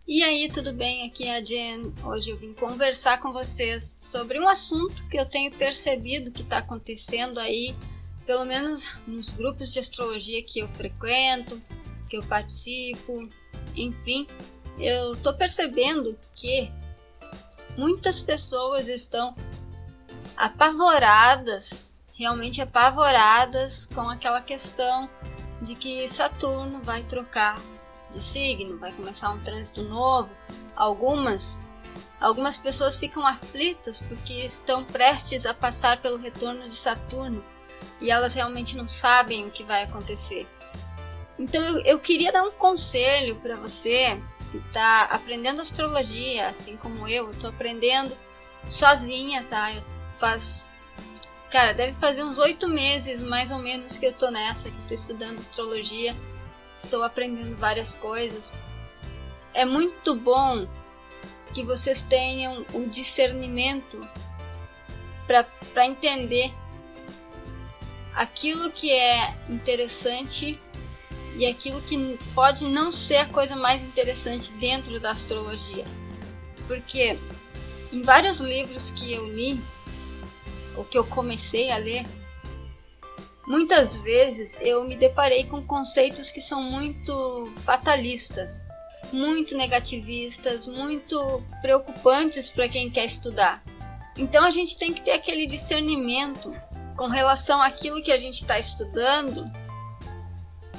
E aí, tudo bem? Aqui é a Jen. Hoje eu vim conversar com vocês sobre um assunto que eu tenho percebido que está acontecendo aí, pelo menos nos grupos de astrologia que eu frequento, que eu participo, enfim. Eu estou percebendo que muitas pessoas estão apavoradas, realmente apavoradas com aquela questão de que Saturno vai trocar de signo, vai começar um trânsito novo. Algumas pessoas ficam aflitas porque estão prestes a passar pelo retorno de Saturno e elas realmente não sabem o que vai acontecer. Então eu queria dar um conselho para você que está aprendendo astrologia, assim como eu estou aprendendo sozinha, tá? Deve fazer uns 8 meses mais ou menos que eu tô nessa, que eu tô estudando astrologia, estou aprendendo várias coisas. É muito bom que vocês tenham o discernimento para entender aquilo que é interessante e aquilo que pode não ser a coisa mais interessante dentro da astrologia. Porque em vários livros que eu li, ou que eu comecei a ler, muitas vezes eu me deparei com conceitos que são muito fatalistas, muito negativistas, muito preocupantes para quem quer estudar. Então a gente tem que ter aquele discernimento com relação àquilo que a gente está estudando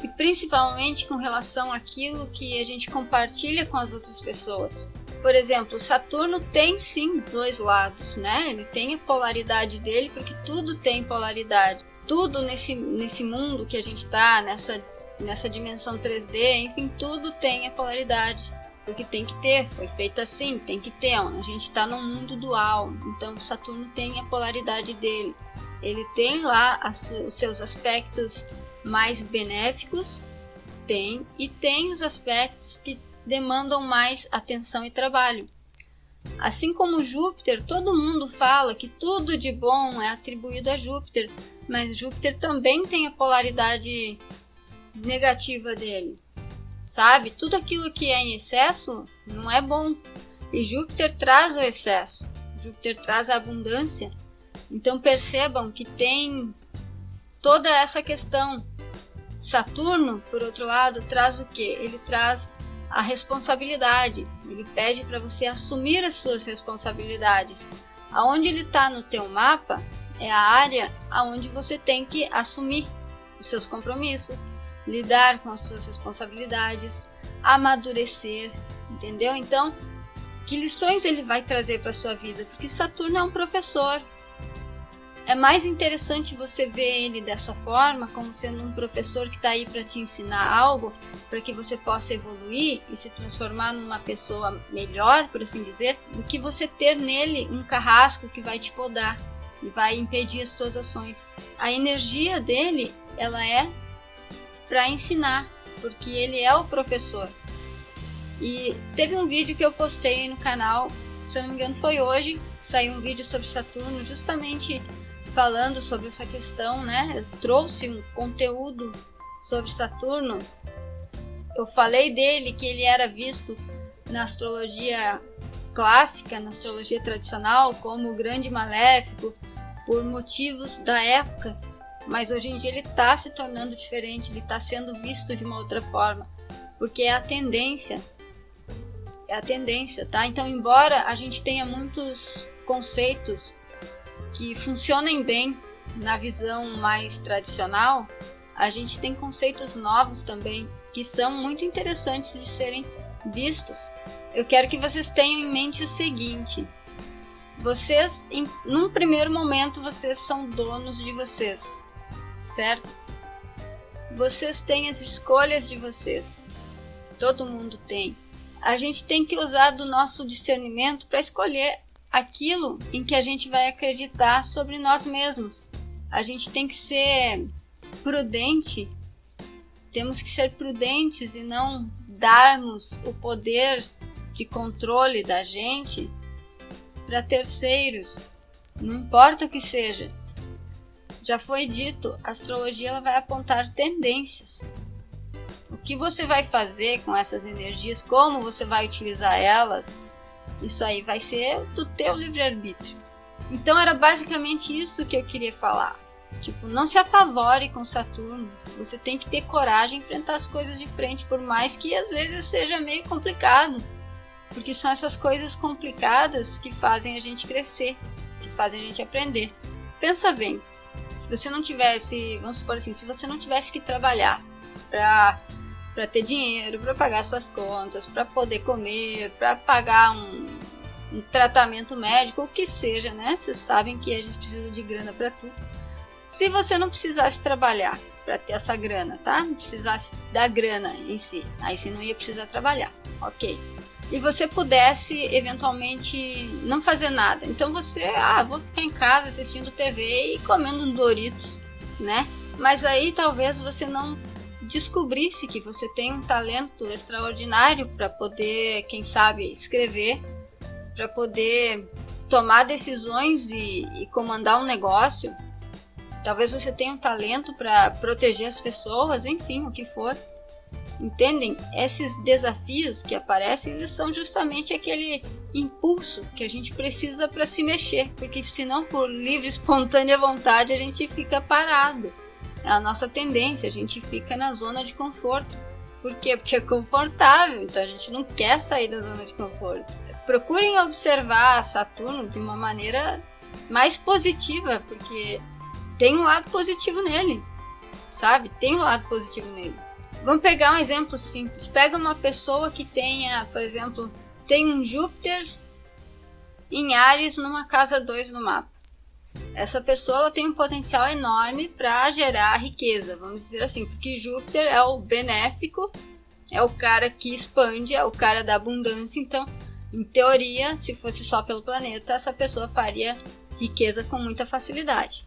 e principalmente com relação àquilo que a gente compartilha com as outras pessoas. Por exemplo, Saturno tem sim dois lados, né? Ele tem a polaridade dele, porque tudo tem polaridade. Tudo nesse mundo que a gente está, nessa dimensão 3D, enfim, tudo tem a polaridade. Porque tem que ter, foi feito assim, tem que ter. A gente está num mundo dual, então Saturno tem a polaridade dele. Ele tem lá os seus aspectos mais benéficos, e tem os aspectos que demandam mais atenção e trabalho. Assim como Júpiter, todo mundo fala que tudo de bom é atribuído a Júpiter, mas Júpiter também tem a polaridade negativa dele, sabe? Tudo aquilo que é em excesso não é bom, e Júpiter traz o excesso, Júpiter traz a abundância. Então percebam que tem toda essa questão. Saturno, por outro lado, traz o quê? Ele traz a responsabilidade, ele pede para você assumir as suas responsabilidades. Aonde ele está no teu mapa é a área aonde você tem que assumir os seus compromissos, lidar com as suas responsabilidades, amadurecer, entendeu? Então, que lições ele vai trazer para sua vida? Porque Saturno é um professor. É mais interessante você ver ele dessa forma, como sendo um professor que está aí para te ensinar algo, para que você possa evoluir e se transformar numa pessoa melhor, por assim dizer, do que você ter nele um carrasco que vai te podar e vai impedir as suas ações. A energia dele, ela é para ensinar, porque ele é o professor. E teve um vídeo que eu postei no canal, se eu não me engano foi hoje, saiu um vídeo sobre Saturno, justamente falando sobre essa questão, né? Eu trouxe um conteúdo sobre Saturno. Eu falei dele que ele era visto na astrologia clássica, na astrologia tradicional, como o grande maléfico, por motivos da época. Mas hoje em dia ele está se tornando diferente, ele está sendo visto de uma outra forma, porque é a tendência, tá? Então, embora a gente tenha muitos conceitos que funcionem bem na visão mais tradicional, a gente tem conceitos novos também, que são muito interessantes de serem vistos. Eu quero que vocês tenham em mente o seguinte: vocês, num primeiro momento, vocês são donos de vocês, certo? Vocês têm as escolhas de vocês, todo mundo tem. A gente tem que usar do nosso discernimento para escolher aquilo em que a gente vai acreditar sobre nós mesmos. A gente tem que ser prudente, temos que ser prudentes e não darmos o poder de controle da gente para terceiros, não importa o que seja. Já foi dito, a astrologia ela vai apontar tendências. O que você vai fazer com essas energias, como você vai utilizar elas, isso aí vai ser do teu livre-arbítrio. Então era basicamente isso que eu queria falar. Tipo, não se apavore com Saturno. Você tem que ter coragem de enfrentar as coisas de frente, por mais que às vezes seja meio complicado. Porque são essas coisas complicadas que fazem a gente crescer, que fazem a gente aprender. Pensa bem, se você não tivesse, vamos supor assim, se você não tivesse que trabalhar para ter dinheiro, para pagar suas contas, para poder comer, para pagar um tratamento médico, o que seja, né? Vocês sabem que a gente precisa de grana para tudo. Se você não precisasse trabalhar para ter essa grana, tá? Não precisasse da grana em si, aí você não ia precisar trabalhar, ok? E você pudesse eventualmente não fazer nada. Então você, vou ficar em casa assistindo TV e comendo um Doritos, né? Mas aí talvez você não descobrisse que você tem um talento extraordinário para poder, quem sabe, escrever, para poder tomar decisões e comandar um negócio. Talvez você tenha um talento para proteger as pessoas, enfim, o que for. Entendem? Esses desafios que aparecem, eles são justamente aquele impulso que a gente precisa para se mexer, porque senão por livre, espontânea vontade a gente fica parado. É a nossa tendência, a gente fica na zona de conforto. Por quê? Porque é confortável, então a gente não quer sair da zona de conforto. Procurem observar Saturno de uma maneira mais positiva, porque tem um lado positivo nele, sabe? Tem um lado positivo nele. Vamos pegar um exemplo simples. Pega uma pessoa que tenha, por exemplo, tem um Júpiter em Áries numa casa 2 no mapa. Essa pessoa ela tem um potencial enorme para gerar riqueza, vamos dizer assim, porque Júpiter é o benéfico, é o cara que expande, é o cara da abundância. Então, em teoria, se fosse só pelo planeta, essa pessoa faria riqueza com muita facilidade.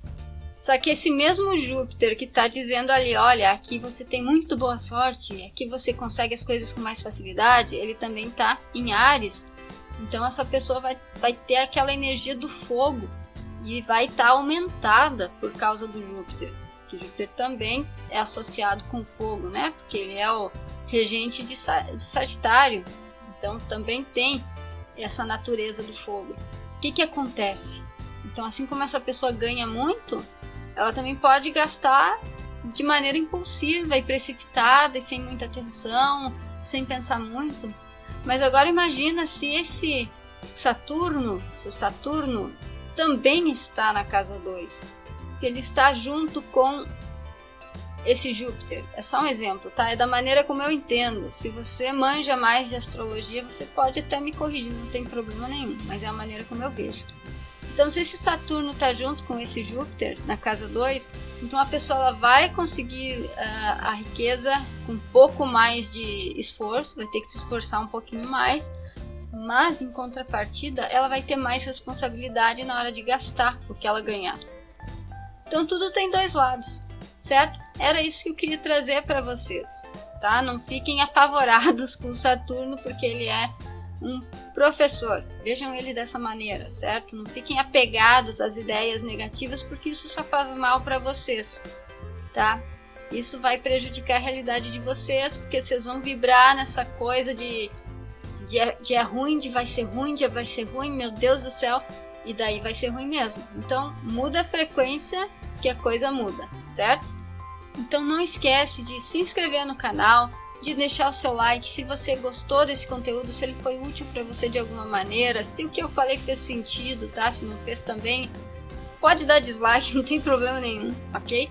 Só que esse mesmo Júpiter que está dizendo ali, olha, aqui você tem muito boa sorte, aqui você consegue as coisas com mais facilidade, ele também está em Áries. Então essa pessoa vai ter aquela energia do fogo e vai estar aumentada por causa do Júpiter. Que Júpiter também é associado com fogo, né? Porque ele é o regente de Sagitário. Então também tem essa natureza do fogo. O que acontece? Então assim como essa pessoa ganha muito, ela também pode gastar de maneira impulsiva e precipitada e sem muita atenção, sem pensar muito. Mas agora imagina se esse Saturno, se o Saturno também está na casa 2, se ele está junto com esse Júpiter. É só um exemplo, tá? É da maneira como eu entendo. Se você manja mais de astrologia, você pode até me corrigir, não tem problema nenhum, mas é a maneira como eu vejo. Então, se esse Saturno está junto com esse Júpiter na casa 2, então a pessoa ela vai conseguir a riqueza com um pouco mais de esforço, vai ter que se esforçar um pouquinho mais, mas em contrapartida ela vai ter mais responsabilidade na hora de gastar o que ela ganhar. Então tudo tem dois lados, certo? Era isso que eu queria trazer para vocês, tá? Não fiquem apavorados com Saturno porque ele é um professor, vejam ele dessa maneira, certo? Não fiquem apegados às ideias negativas porque isso só faz mal para vocês, tá? Isso vai prejudicar a realidade de vocês porque vocês vão vibrar nessa coisa de é ruim, de vai ser ruim, meu Deus do céu, e daí vai ser ruim mesmo. Então muda a frequência que a coisa muda, certo? Então não esquece de se inscrever no canal, de deixar o seu like se você gostou desse conteúdo, se ele foi útil para você de alguma maneira, se o que eu falei fez sentido, tá? Se não fez também, pode dar dislike, não tem problema nenhum, ok?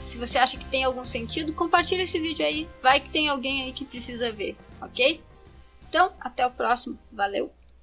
Se você acha que tem algum sentido, compartilha esse vídeo aí, vai que tem alguém aí que precisa ver, ok? Então, até o próximo, valeu!